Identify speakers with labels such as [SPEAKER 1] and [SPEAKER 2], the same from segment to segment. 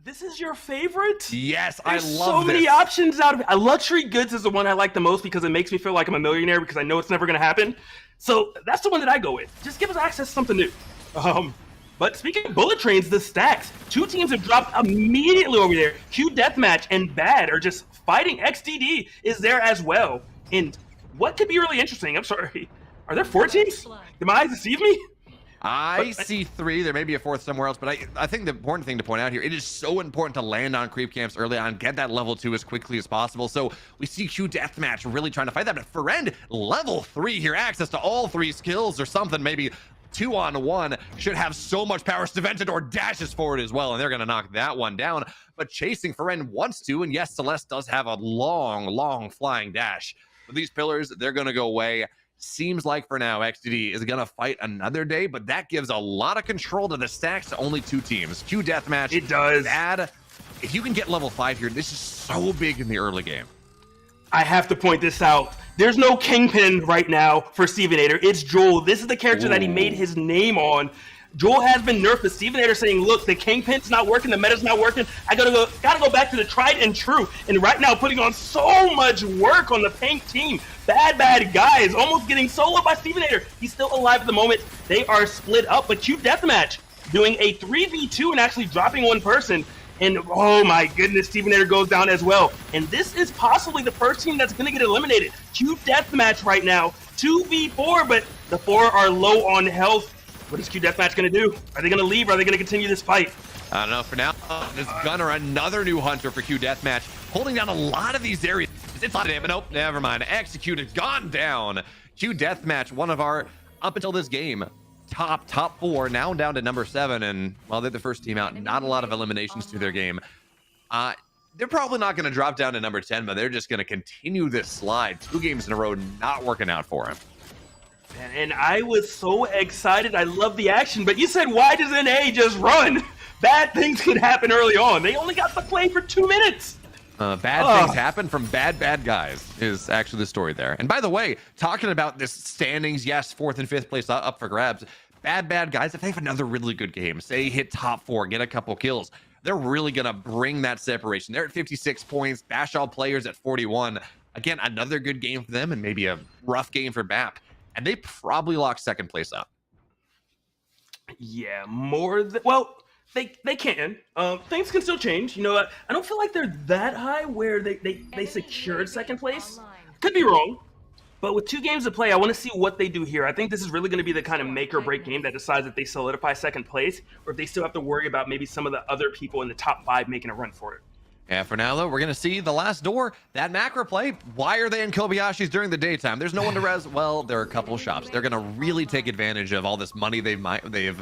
[SPEAKER 1] This is your favorite?
[SPEAKER 2] Yes,
[SPEAKER 1] There's
[SPEAKER 2] I love
[SPEAKER 1] so many
[SPEAKER 2] this.
[SPEAKER 1] options out of it. Luxury goods is the one I like the most because it makes me feel like I'm a millionaire because I know it's never going to happen. So that's the one that I go with. Just give us access to something new. But speaking of bullet trains, the stacks. Two teams have dropped immediately over there. Q Deathmatch and Bad are just fighting. XDD is there as well. And what could be really interesting, I'm sorry, are there 4 teams? Did my eyes deceive me?
[SPEAKER 2] I see 3. There may be a 4th somewhere else, but I think the important thing to point out here, it is so important to land on creep camps early on, get that level 2 as quickly as possible. So we see Q Deathmatch really trying to fight that, but Friend, level 3 here, access to all 3 skills or something, maybe 2-on-1, should have so much power. Steventador dashes forward as well, and they're going to knock that one down. But chasing Friend wants to, and yes, Celeste does have a long flying dash. But these pillars, they're going to go away. Seems like for now, XDD is going to fight another day, but that gives a lot of control to the stacks to only 2 teams. Q Deathmatch.
[SPEAKER 1] It does.
[SPEAKER 2] Bad. If you can get level 5 here, this is so big in the early game.
[SPEAKER 1] I have to point this out. There's no Kingpin right now for Stevenator. It's Joel. This is the character that he made his name on. Joel has been nerfed, but Stevenator saying, look, the Kingpin's not working, the meta's not working. I gotta go back to the tried and true. And right now putting on so much work on the Pink team. Bad guys, almost getting soloed by Stevenator. He's still alive at the moment. They are split up, but Q Deathmatch doing a 3v2 and actually dropping one person. And oh my goodness, Stevenator goes down as well. And this is possibly the first team that's going to get eliminated. Q Deathmatch right now, 2v4, but the 4 are low on health. What is Q Deathmatch going to do? Are they going to leave? Or are they going to continue this fight?
[SPEAKER 2] I don't know. For now, this Gunner, another new hunter for Q Deathmatch, holding down a lot of these areas. It's not damn. Nope, never mind. Executed, gone down. Q Deathmatch, one of our, up until this game, top 4, now down to number 7, and while they're the first team out, not a lot of eliminations to their game. They're probably not going to drop down to number 10, but they're just going to continue this slide. 2 games in a row not working out for him.
[SPEAKER 1] And I was so excited. I love the action, but you said, why doesn't A just run? Bad things can happen early on. They only got the play for 2 minutes.
[SPEAKER 2] Bad things happen from bad guys is actually the story there. And by the way, talking about this standings, yes, 4th and 5th place up for grabs. Bad guys, if they have another really good game, say hit top 4, get a couple kills, they're really going to bring that separation. They're at 56 points, Bash all players at 41. Again, another good game for them and maybe a rough game for BAP. And they probably lock 2nd place up.
[SPEAKER 1] Yeah, well, they can. Things can still change. You know, I don't feel like they're that high where they secured 2nd place. Could be wrong. But with 2 games to play, I want to see what they do here. I think this is really going to be the kind of make or break game that decides if they solidify 2nd place or if they still have to worry about maybe some of the other people in the top 5 making a run for it.
[SPEAKER 2] Yeah, for now, though, we're going to see the last door. That macro play, why are they in Kobayashi's during the daytime? There's no one to res. Well, there are a couple shops. They're going to really take advantage of all this money they've been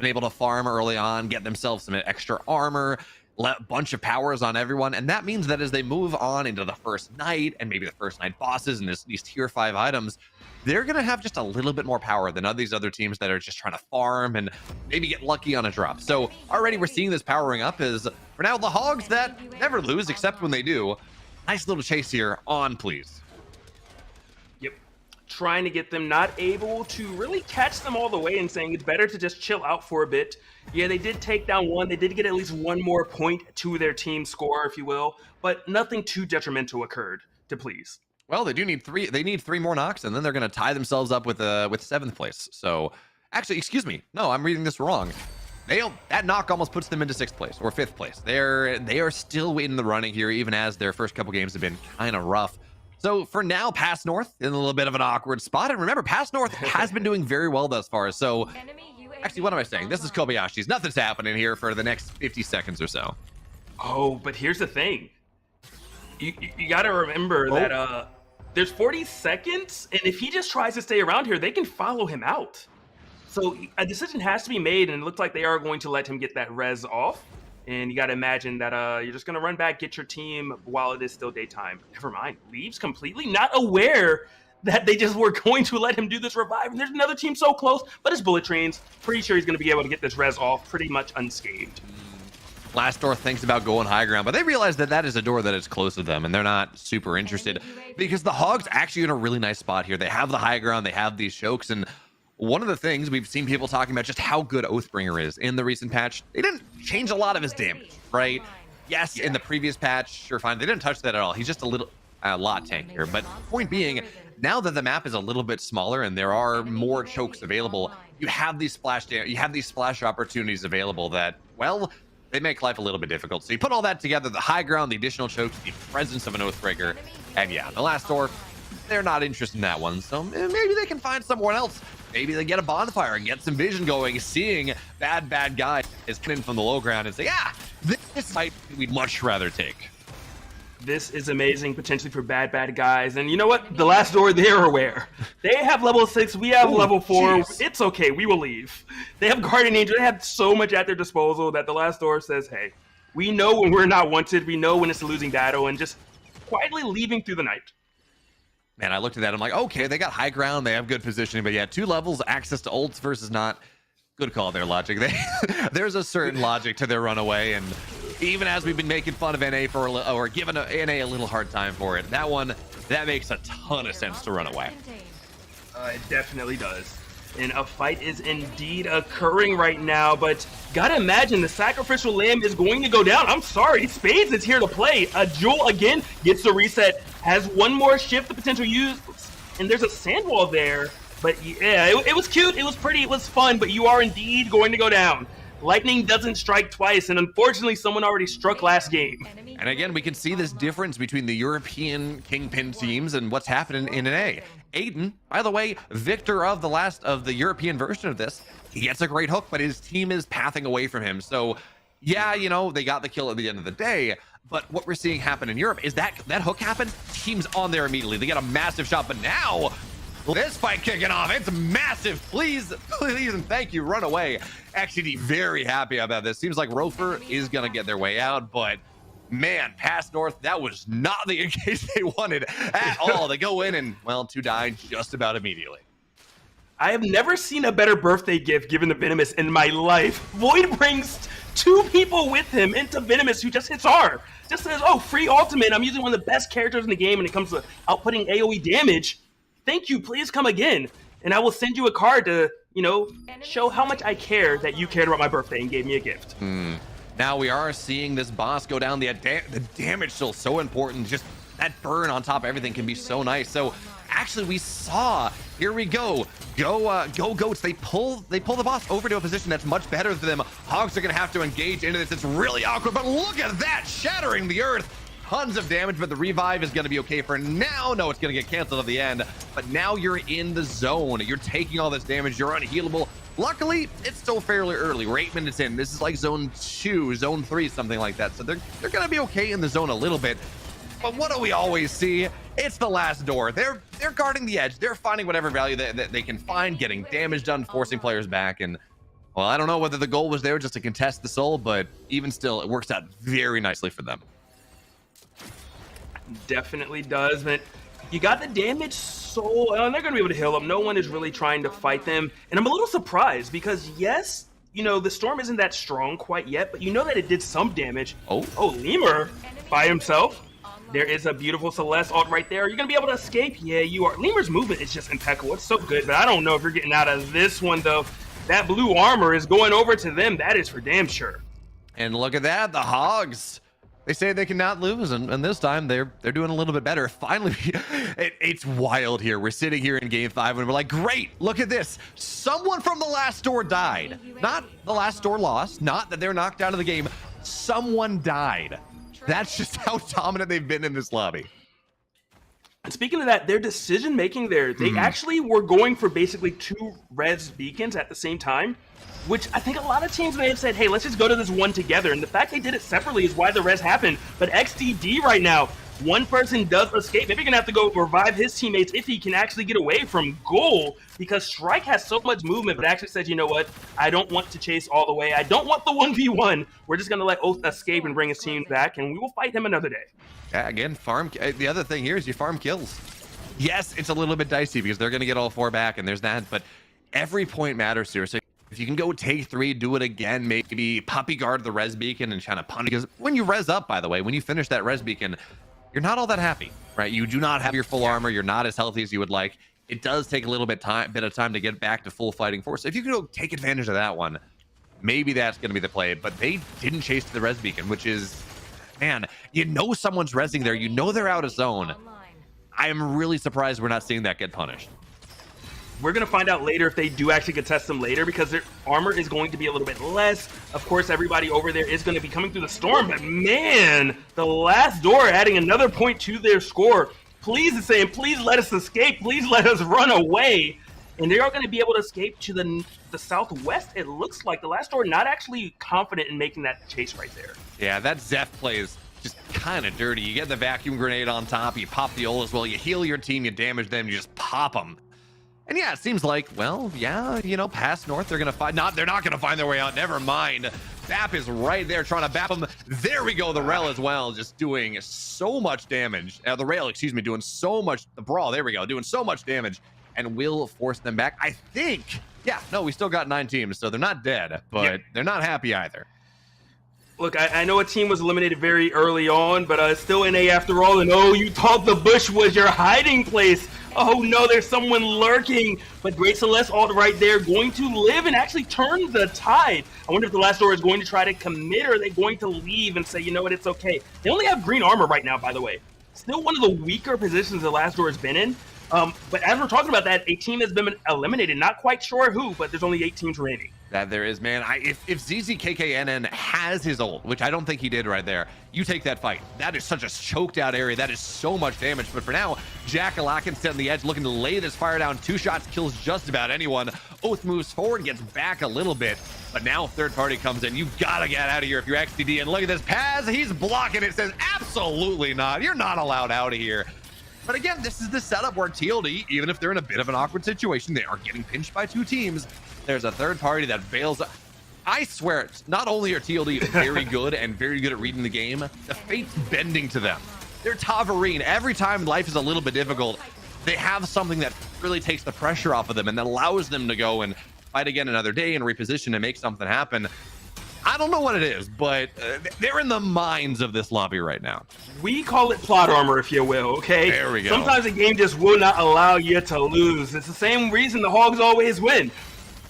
[SPEAKER 2] able to farm early on, get themselves some extra armor, let a bunch of powers on everyone. And that means that as they move on into the first night and maybe the first night bosses and these tier 5 items, they're going to have just a little bit more power than all these other teams that are just trying to farm and maybe get lucky on a drop. So already we're seeing this powering up is, for now, the Hogs that never lose except when they do. Nice little chase here on, please.
[SPEAKER 1] Yep. Trying to get them not able to really catch them all the way and saying it's better to just chill out for a bit. Yeah, they did take down 1. They did get at least 1 more point to their team score, if you will, but nothing too detrimental occurred to please.
[SPEAKER 2] Well, they do need 3. They need 3 more knocks, and then they're going to tie themselves up with 7th place. So, actually, excuse me. No, I'm reading this wrong. That knock almost puts them into 6th place or 5th place. They are still in the running here, even as their first couple games have been kind of rough. So for now, Pass North in a little bit of an awkward spot. And remember, Pass North has been doing very well thus far. So actually, what am I saying? This is Kobayashi's. Nothing's happening here for the next 50 seconds or so.
[SPEAKER 1] Oh, but here's the thing. You got to remember that there's 40 seconds, and if he just tries to stay around here, they can follow him out. So a decision has to be made, and it looks like they are going to let him get that res off. And you got to imagine that you're just going to run back, get your team while it is still daytime. Never mind. Leaves completely, not aware that they just were going to let him do this revive. And there's another team so close, but it's bullet trains. Pretty sure he's going to be able to get this res off pretty much unscathed.
[SPEAKER 2] Last door thinks about going high ground, but they realize that that is a door that is close to them, and they're not super interested because the Hogs actually in a really nice spot here. They have the high ground, they have these chokes, and one of the things we've seen people talking about just how good Oathbringer is in the recent patch. They didn't change a lot of his damage, spray. Yes, in the previous patch, sure, fine. They didn't touch that at all. He's just a lot tankier. But point being, now that the map is a little bit smaller and there are more chokes available, you have these splash opportunities available that, well, they make life a little bit difficult. So you put all that together, the high ground, the additional chokes, the presence of an Oathbreaker, and yeah, the last door, they're not interested in that one. So maybe they can find someone else. Maybe they get a bonfire and get some vision going, seeing bad guy is coming in from the low ground and say, this fight we'd much rather take.
[SPEAKER 1] This is amazing, potentially for bad guys. And you know what? The last door, they're aware. They have level 6, we have level 4. Geez. It's okay, we will leave. They have Guardian Angel. They have so much at their disposal that the last door says, hey, we know when we're not wanted. We know when it's a losing battle, and just quietly leaving through the night.
[SPEAKER 2] Man, I looked at that. I'm like, okay, they got high ground. They have good positioning. But yeah, 2 levels, access to ults versus not. Good call there, Logic. There's a certain logic to their runaway. And even as we've been making fun of NA or giving NA a little hard time for it, that makes a ton of sense to run away.
[SPEAKER 1] It definitely does. And a fight is indeed occurring right now, but gotta imagine the sacrificial lamb is going to go down. I'm sorry, Spades is here to play. Jewel again gets the reset, has one more shift to potential use, and there's a sand wall there. But yeah, it was cute, it was pretty, it was fun, but you are indeed going to go down. Lightning doesn't strike twice, and unfortunately someone already struck last game.
[SPEAKER 2] And again, we can see this difference between the European Kingpin teams and what's happening in NA. Aiden, by the way, victor of the European version of this, he gets a great hook, but his team is pathing away from him. So yeah, you know, they got the kill at the end of the day, but what we're seeing happen in Europe is that hook happened, team's on there immediately. They get a massive shot, but now this fight kicking off, it's massive. Please and thank you, run away. Actually very happy about this. Seems like Rofer is gonna get their way out, but man, past North, that was not the engage they wanted at all. They go in and, well, 2 died just about immediately.
[SPEAKER 1] I have never seen a better birthday gift given to Venomous in my life. Void brings 2 people with him into Venomous who just hits R. Just says, oh, free ultimate. I'm using one of the best characters in the game when it comes to outputting AoE damage. Thank you, please come again. And I will send you a card to, you know, show how much I care that you cared about my birthday and gave me a gift.
[SPEAKER 2] Now we are seeing this boss go down. The damage still so important. Just that burn on top of everything can be so nice. So actually we saw, here we go goats. They pull the boss over to a position that's much better for them. Hogs are gonna have to engage into this. It's really awkward, but look at that, shattering the earth. Tons of damage, but the revive is going to be okay for now. No, it's going to get canceled at the end, but now you're in the zone. You're taking all this damage. You're unhealable. Luckily, it's still fairly early. We're 8 minutes in. This is like zone 2, zone 3, something like that. So they're going to be okay in the zone a little bit. But what do we always see? It's the last door. They're guarding the edge. They're finding whatever value that they can find, getting damage done, forcing players back. And well, I don't know whether the goal was there just to contest the soul, but even still, it works out very nicely for them.
[SPEAKER 1] Definitely does, but you got the damage soul, and they're gonna be able to heal up. No one is really trying to fight them, and I'm a little surprised because yes, you know, the storm isn't that strong quite yet, but you know that it did some damage. Oh, Lemur by himself. There is a beautiful Celeste ult right there. You're gonna be able to escape. Yeah, you are. Lemur's movement is just impeccable. It's so good, but I don't know if you're getting out of this one though. That blue armor is going over to them. That is for damn sure.
[SPEAKER 2] And look at that, the Hogs. They say they cannot lose, and this time they're doing a little bit better. Finally, it's wild here. We're sitting here in game 5, and we're like, great, look at this. Someone from the last door died. Not the last door lost, not that they're knocked out of the game. Someone died. That's just how dominant they've been in this lobby.
[SPEAKER 1] And speaking of that, their decision-making there, they actually were going for basically 2 res beacons at the same time, which I think a lot of teams may have said, hey, let's just go to this one together. And the fact they did it separately is why the res happened. But XDD right now, one person does escape. Maybe you're gonna have to go revive his teammates if he can actually get away from goal, because Strike has so much movement, but actually said, you know what? I don't want to chase all the way. I don't want the 1v1. We're just gonna let Oath escape and bring his team back, and we will fight him another day.
[SPEAKER 2] Yeah, again, the other thing here is you farm kills. Yes, it's a little bit dicey because they're gonna get all 4 back, and there's that, but every point matters here. So if you can go take 3, do it again, maybe puppy guard the res beacon and try to punish, because when you res up, by the way, when you finish that res beacon, you're not all that happy, right? You do not have your full armor. You're not as healthy as you would like. It does take a little bit of time to get back to full fighting force. If you can go take advantage of that one, maybe that's going to be the play. But they didn't chase to the res beacon, which is, man, you know someone's resing there. You know they're out of zone. I am really surprised we're not seeing that get punished.
[SPEAKER 1] We're going to find out later if they do actually contest them later, because their armor is going to be a little bit less. Of course, everybody over there is going to be coming through the storm, but man, the last door adding another point to their score. Please is saying, please let us escape. Please let us run away. And they are going to be able to escape to the southwest. It looks like the last door not actually confident in making that chase right there.
[SPEAKER 2] Yeah, that Zeph play is just kind of dirty. You get the vacuum grenade on top, you pop the ult as well, you heal your team, you damage them, you just pop them. And yeah, it seems like, well, yeah, you know, past north, they're going to find, they're not going to find their way out. Never mind. Bap is right there trying to bap them. There we go. The Rel as well, just doing so much damage. The Rail, excuse me, doing so much, the Brawl, there we go, doing so much damage, and will force them back. I think, yeah, no, we still got 9 teams, so they're not dead, but they're not happy either.
[SPEAKER 1] Look, I know a team was eliminated very early on, but it's still NA after all, and oh, you thought the bush was your hiding place. Oh no, there's someone lurking, but Great Celeste ult right there going to live and actually turn the tide. I wonder if the last door is going to try to commit, or are they going to leave and say, you know what, it's okay. They only have green armor right now, by the way. Still one of the weaker positions the last door has been in. But as we're talking about that, a team has been eliminated. Not quite sure who, but there's only 8 teams remaining.
[SPEAKER 2] That there is, man. If ZZKKNN has his ult, which I don't think he did right there, you take that fight. That is such a choked out area. That is so much damage. But for now, JustReliq instead on the edge, looking to lay this fire down. 2 shots, kills just about anyone. Oath moves forward, gets back a little bit. But now third party comes in. You gotta get out of here if you're XTD. And look at this, Paz, he's blocking it. Says, absolutely not. You're not allowed out of here. But again, this is the setup where TLD, even if they're in a bit of an awkward situation, they are getting pinched by 2 teams. There's a third party that bails. I swear, not only are TLD very good and very good at reading the game, the fate's bending to them. They're Tavarine. Every time life is a little bit difficult, they have something that really takes the pressure off of them and that allows them to go and fight again another day and reposition and make something happen. I don't know what it is, but they're in the minds of this lobby right now.
[SPEAKER 1] We call it plot armor, if you will, okay?
[SPEAKER 2] There we go.
[SPEAKER 1] Sometimes a game just will not allow you to lose. It's the same reason the Hogs always win.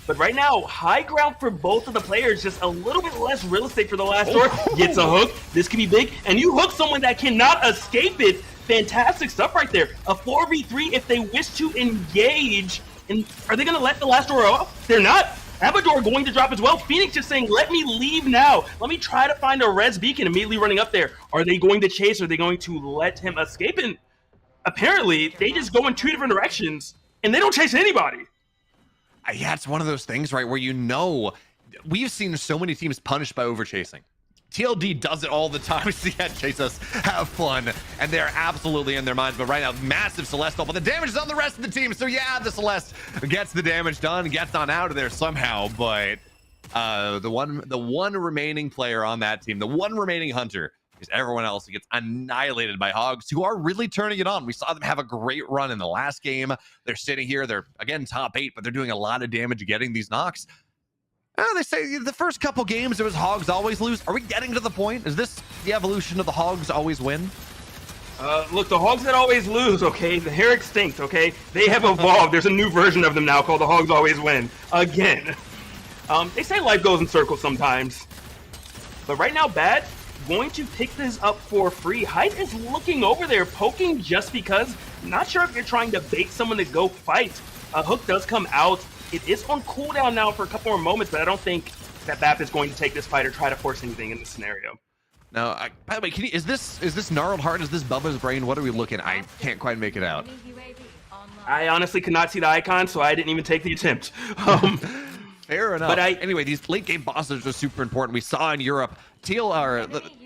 [SPEAKER 1] But right now, high ground for both of the players, just a little bit less real estate for the last door. Gets a hook. This could be big. And you hook someone that cannot escape it. Fantastic stuff right there. A 4v3 if they wish to engage. And are they going to let the last door off? They're not. Abador going to drop as well. Phoenix just saying, let me leave now. Let me try to find a res beacon, immediately running up there. Are they going to chase? Are they going to let him escape? And apparently, they just go in 2 different directions, and they don't chase anybody.
[SPEAKER 2] Yeah, it's one of those things, right, where you know, we've seen so many teams punished by overchasing. TLD does it all the time. See, yeah, chase us, have fun, and they're absolutely in their minds. But right now, massive Celestial, but the damage is on the rest of the team. So yeah, the Celeste gets the damage done, gets on out of there somehow. But the one remaining player on that team, the one remaining hunter, is everyone else who gets annihilated by Hogs, who are really turning it on. We saw them have a great run in the last game. They're sitting here, they're again top 8, but they're doing a lot of damage getting these knocks. They say the first couple games it was Hogs always lose. Are we getting to the point? Is this the evolution of the Hogs always win?
[SPEAKER 1] Look, the Hogs that always lose, okay? They're extinct, okay? They have evolved. There's a new version of them now called the Hogs always win. Again. They say life goes in circles sometimes. But right now, Bad going to pick this up for free. Height is looking over there, poking just because. Not sure if you're trying to bait someone to go fight. A hook does come out. It is on cooldown now for a couple more moments, but I don't think that BAP is going to take this fight or try to force anything in this scenario.
[SPEAKER 2] Now, by the way, is this Gnarled Heart? Is this Bubba's Brain? What are we looking? I can't quite make it out.
[SPEAKER 1] I honestly could not see the icon, so I didn't even take the attempt.
[SPEAKER 2] Fair enough. But anyway, these late game bosses are super important. We saw in Europe, the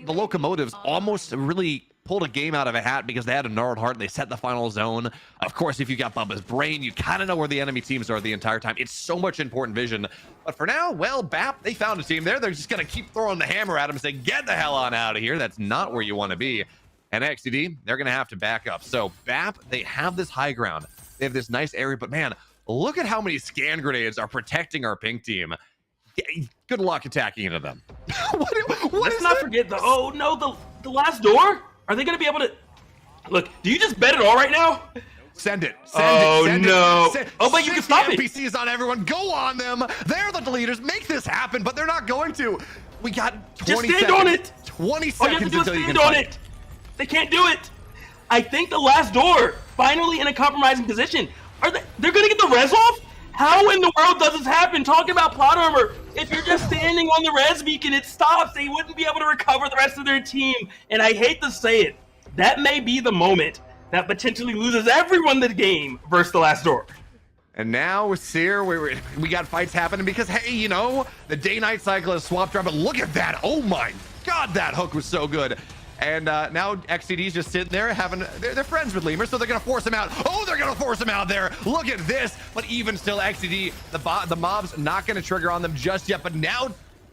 [SPEAKER 2] Locomotives almost really pulled a game out of a hat because they had a Gnarled Heart and they set the final zone. Of course, if you got Bubba's Brain, you kind of know where the enemy teams are the entire time. It's so much important vision. But for now, well, BAP, they found a team there. They're just going to keep throwing the hammer at them and say, get the hell on out of here. That's not where you want to be. And XTD, they're going to have to back up. So BAP, they have this high ground. They have this nice area, but man, look at how many scan grenades are protecting our pink team. Good luck attacking into them.
[SPEAKER 1] Let's not forget the last door. Are they going to be able to... Look, do you just bet it all right now?
[SPEAKER 2] Send it.
[SPEAKER 1] Oh,
[SPEAKER 2] Send
[SPEAKER 1] no.
[SPEAKER 2] It.
[SPEAKER 1] Oh, but you can stop it.
[SPEAKER 2] NPCs on everyone. Go on them. They're the leaders. Make this happen, but they're not going to. We got 20
[SPEAKER 1] Just stand
[SPEAKER 2] seconds.
[SPEAKER 1] on it.
[SPEAKER 2] 20
[SPEAKER 1] All you have to
[SPEAKER 2] seconds
[SPEAKER 1] do is
[SPEAKER 2] until you
[SPEAKER 1] stand
[SPEAKER 2] can
[SPEAKER 1] on
[SPEAKER 2] fight.
[SPEAKER 1] it. They can't do it. I think the last door, finally in a compromising position. They're going to get the res off? How in the world does this happen? Talking about plot armor. If you're just standing on the res beacon, it stops. They wouldn't be able to recover the rest of their team. And I hate to say it, that may be the moment that potentially loses everyone the game versus the last door.
[SPEAKER 2] And now with Seer, we got fights happening because, hey, you know, the day-night cycle is swapped around, but look at that. Oh my God, that hook was so good. And now XCD's just sitting there having, they're friends with Lemur, so they're gonna force him out. Oh, they're gonna force him out there. Look at this. But even still, XCD, the mob's not gonna trigger on them just yet. But now,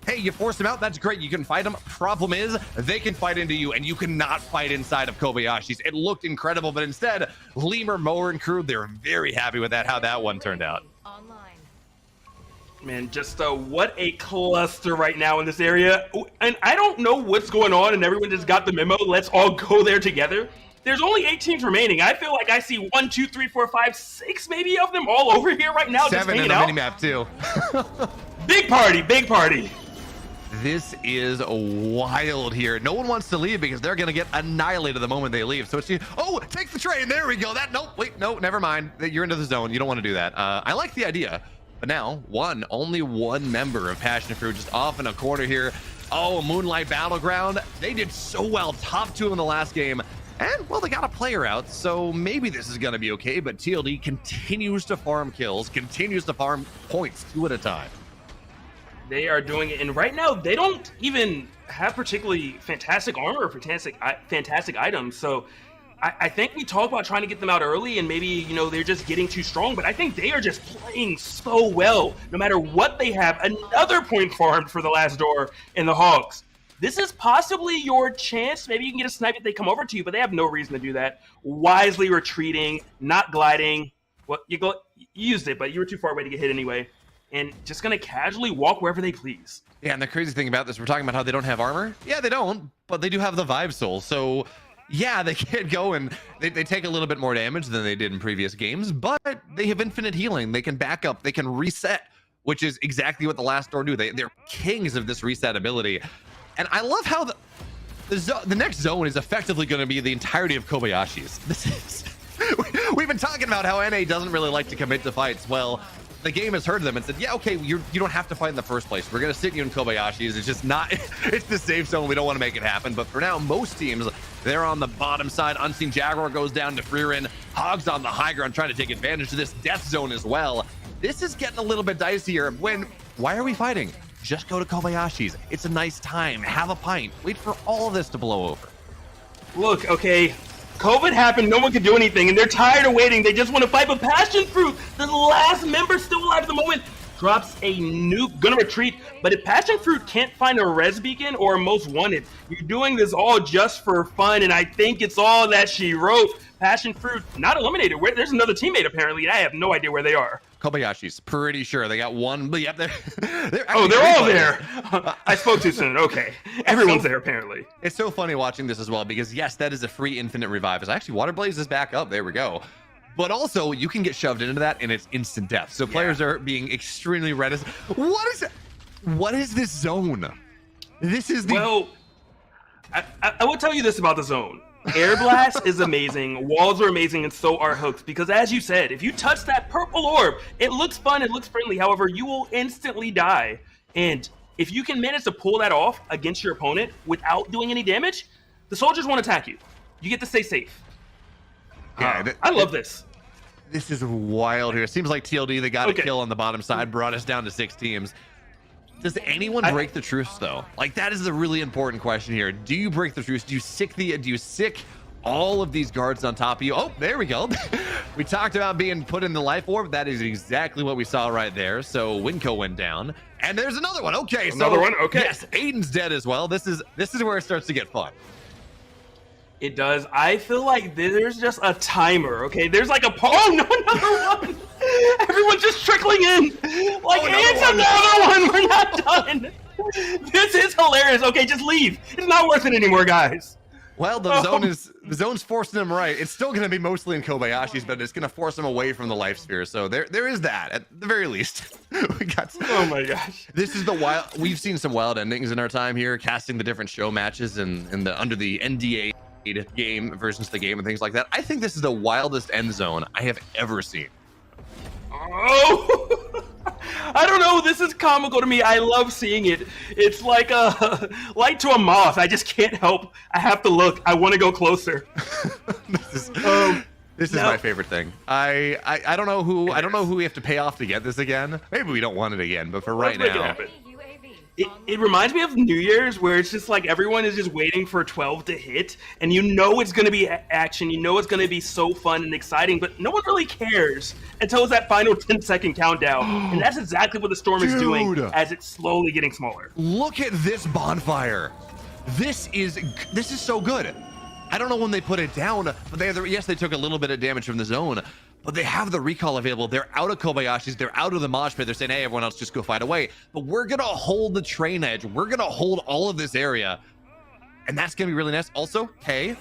[SPEAKER 2] hey, you force them out, that's great. You can fight them. Problem is, they can fight into you, and you cannot fight inside of Kobayashi's. It looked incredible, but instead, Lemur, Mower, and crew, they're very happy with how that one turned out.
[SPEAKER 1] Man, just what a cluster right now in this area. And I don't know what's going on, and everyone just got the memo. Let's all go there together. There's only 8 teams remaining. I feel like I see 1, 2, 3, 4, 5, 6 maybe of them all over here right now.
[SPEAKER 2] 7
[SPEAKER 1] just
[SPEAKER 2] in the
[SPEAKER 1] hanging
[SPEAKER 2] minimap, too.
[SPEAKER 1] Big party, big party.
[SPEAKER 2] This is wild here. No one wants to leave because they're going to get annihilated the moment they leave. So it's, oh, take the train. There we go. Nope, wait, no, never mind. You're into the zone. You don't want to do that. I like the idea. But now, only one member of Passion Fruit just off in a corner here. Oh, Moonlight Battleground. They did so well. Top 2 in the last game. And, well, they got a player out, so maybe this is going to be okay. But TLD continues to farm kills, continues to farm points 2 at a time.
[SPEAKER 1] They are doing it. And right now, they don't even have particularly fantastic armor or fantastic items. So I think we talk about trying to get them out early and maybe, you know, they're just getting too strong, but I think they are just playing so well. No matter what they have, another point farmed for the last door in the Hogs. This is possibly your chance. Maybe you can get a snipe if they come over to you, but they have no reason to do that. Wisely retreating, not gliding. Well, you used it, but you were too far away to get hit anyway. And just going to casually walk wherever they please.
[SPEAKER 2] Yeah, and the crazy thing about this, we're talking about how they don't have armor. Yeah, they don't, but they do have the Vibe Soul. So yeah, they can go and they take a little bit more damage than they did in previous games, but they have infinite healing. They can back up, they can reset, which is exactly what the last door do. They're kings of this reset ability. And I love how the next zone is effectively going to be the entirety of Kobayashi's. We've been talking about how NA doesn't really like to commit to fights. Well, the game has heard them and said, yeah, okay, you don't have to fight in the first place. We're going to sit you in Kobayashi's. It's just not, it's the safe zone. We don't want to make it happen. But for now, most teams, they're on the bottom side. Unseen Jaguar goes down to Freerin. Hogs on the high ground trying to take advantage of this death zone as well. This is getting a little bit dicier. Why are we fighting? Just go to Kobayashi's. It's a nice time. Have a pint. Wait for all of this to blow over.
[SPEAKER 1] Look, okay, COVID happened, no one could do anything, and they're tired of waiting. They just want to fight, but Passion Fruit, the last member still alive at the moment, drops a nuke, gonna retreat. But if Passion Fruit can't find a res beacon or a most wanted, you're doing this all just for fun, and I think it's all that she wrote. Passion Fruit not eliminated. There's another teammate apparently. I have no idea where they are.
[SPEAKER 2] Kobayashi's pretty sure they got one, but yep, they're
[SPEAKER 1] all there. I spoke too soon. Okay, everyone's there apparently.
[SPEAKER 2] It's so funny watching this as well because yes, that is a free infinite revive. It's actually Water Blaze is back up. There we go. But also you can get shoved into that and it's instant death. So players are being extremely reticent. What is this zone? This is the
[SPEAKER 1] well. I will tell you this about the zone. Air Blast is amazing, walls are amazing, and so are hooks, because as you said, if you touch that purple orb, it looks fun, it looks friendly, however, you will instantly die. And if you can manage to pull that off against your opponent without doing any damage, the soldiers won't attack you. You get to stay safe.
[SPEAKER 2] Yeah,
[SPEAKER 1] I love this.
[SPEAKER 2] This is wild here. It seems like TLD, they got a kill on the bottom side, brought us down to 6 teams. Does anyone break the truce though? Like that is a really important question here. Do you break the truce? Do you sick all of these guards on top of you? Oh, there we go. We talked about being put in the life orb. That is exactly what we saw right there. So Winco went down, and there's another one. Okay,
[SPEAKER 1] another one. Okay.
[SPEAKER 2] Yes, Aiden's dead as well. This is where it starts to get fun.
[SPEAKER 1] It does. I feel like there's just a timer, okay? There's like oh, no, another one! Everyone's just trickling in! Like, it's another one! We're not done! This is hilarious. Okay, just leave. It's not worth it anymore, guys.
[SPEAKER 2] Well, the zone's forcing him right. It's still going to be mostly in Kobayashi's, but it's going to force him away from the life sphere. So there is that at the very least.
[SPEAKER 1] Oh my gosh.
[SPEAKER 2] This is the wild. We've seen some wild endings in our time here, casting the different show matches and under the NDA game versions of the game and things like that. I think this is the wildest end zone I have ever seen.
[SPEAKER 1] Oh, I don't know. This is comical to me. I love seeing it. It's like a light to a moth. I just can't help. I have to look. I want to go closer.
[SPEAKER 2] This is my favorite thing. I don't know who we have to pay off to get this again. Maybe we don't want it again, but for right now.
[SPEAKER 1] It reminds me of New Year's, where it's just like everyone is just waiting for 12 to hit, and you know it's going to be action, you know it's going to be so fun and exciting, but no one really cares until it's that final 10-second countdown, and that's exactly what the storm is doing as it's slowly getting smaller.
[SPEAKER 2] Look at this bonfire. This is so good. I don't know when they put it down, but they took a little bit of damage from the zone, but they have the recall available. They're out of Kobayashi's. They're out of the mosh pit. They're saying, hey, everyone else just go fight away. But we're going to hold the train edge. We're going to hold all of this area. And that's going to be really nice. Also, hey,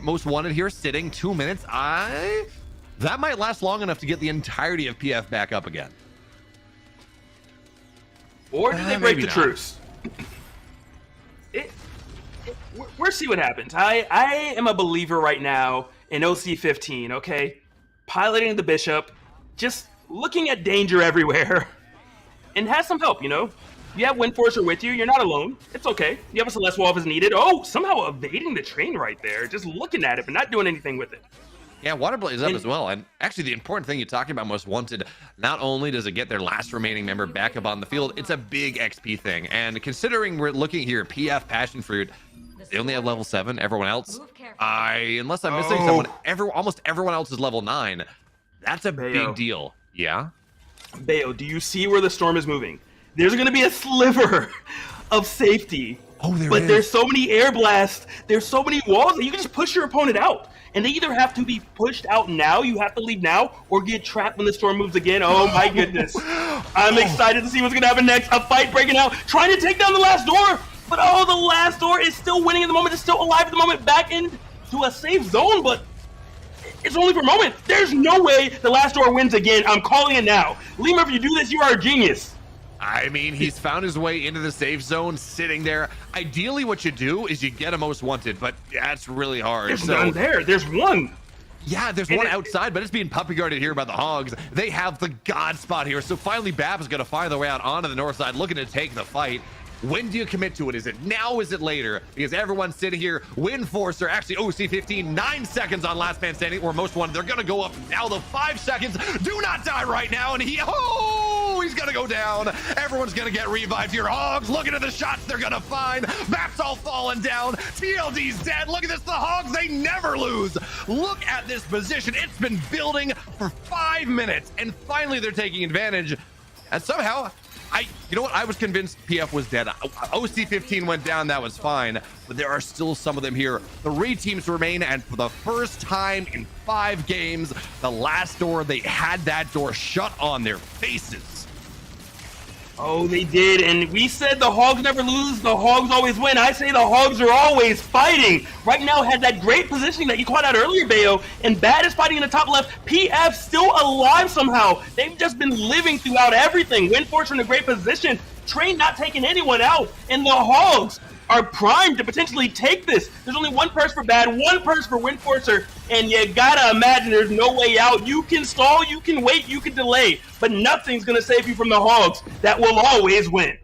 [SPEAKER 2] most wanted here sitting 2 minutes. That might last long enough to get the entirety of PF back up again.
[SPEAKER 1] Or do they break the truce? We'll see what happens. I am a believer right now in OC15, okay? Piloting the Bishop, just looking at danger everywhere, and has some help, you know? You have Windforcer with you, you're not alone. It's okay. You have a Celeste Wall if needed. Oh, somehow evading the train right there, just looking at it, but not doing anything with it.
[SPEAKER 2] Yeah, Waterblaze up as well. And actually, the important thing you're talking about, Most Wanted, not only does it get their last remaining member back up on the field, it's a big XP thing. And considering we're looking here, PF, Passion Fruit, they only have level 7. Everyone else, unless I'm missing someone, almost everyone else is level 9. That's a big deal. Yeah?
[SPEAKER 1] Beo, do you see where the storm is moving? There's going to be a sliver of safety.
[SPEAKER 2] Oh,
[SPEAKER 1] but there's so many air blasts, there's so many walls that you can just push your opponent out. And they either have to be pushed out now, you have to leave now, or get trapped when the storm moves again. Oh my goodness. I'm excited to see what's going to happen next. A fight breaking out, trying to take down the last door. But oh, the last door is still winning at the moment. It's still alive at the moment. Back into a safe zone, but it's only for a moment. There's no way the last door wins again. I'm calling it now. Lima, if you do this, you are a genius.
[SPEAKER 2] I mean, he's found his way into the safe zone, sitting there. Ideally, what you do is you get a Most Wanted, but that's really hard.
[SPEAKER 1] There's none there. There's one.
[SPEAKER 2] Yeah, there's one outside, but it's being puppy guarded here by the Hogs. They have the God spot here, so finally Bab is going to find their way out onto the north side, looking to take the fight. When do you commit to it? Is it now? Is it later? Because everyone's sitting here. Windforcer, actually OC15, 9 seconds on last man standing, or Most Wanted. They're going to go up now. The 5 seconds. Do not die right now. And he's going to go down. Everyone's going to get revived here. Hogs looking at the shots they're going to find. Map's all falling down. TLD's dead. Look at this. The Hogs, they never lose. Look at this position. It's been building for 5 minutes. And finally, they're taking advantage. And somehow, you know what? I was convinced PF was dead. OC15 went down. That was fine. But there are still some of them here. 3 teams remain. And for the first time in 5 games, the last door, they had that door shut on their faces.
[SPEAKER 1] Oh, they did. And we said the Hogs never lose. The Hogs always win. I say the Hogs are always fighting. Right now had that great positioning that you called out earlier, Beo. And Bad is fighting in the top left. PF still alive somehow. They've just been living throughout everything. Windforcer in a great position. Train not taking anyone out. And the Hogs are primed to potentially take this. There's only 1 purse for Bad, 1 purse for Windforcer, and you gotta imagine there's no way out. You can stall, you can wait, you can delay, but nothing's gonna save you from the Hogs that will always win.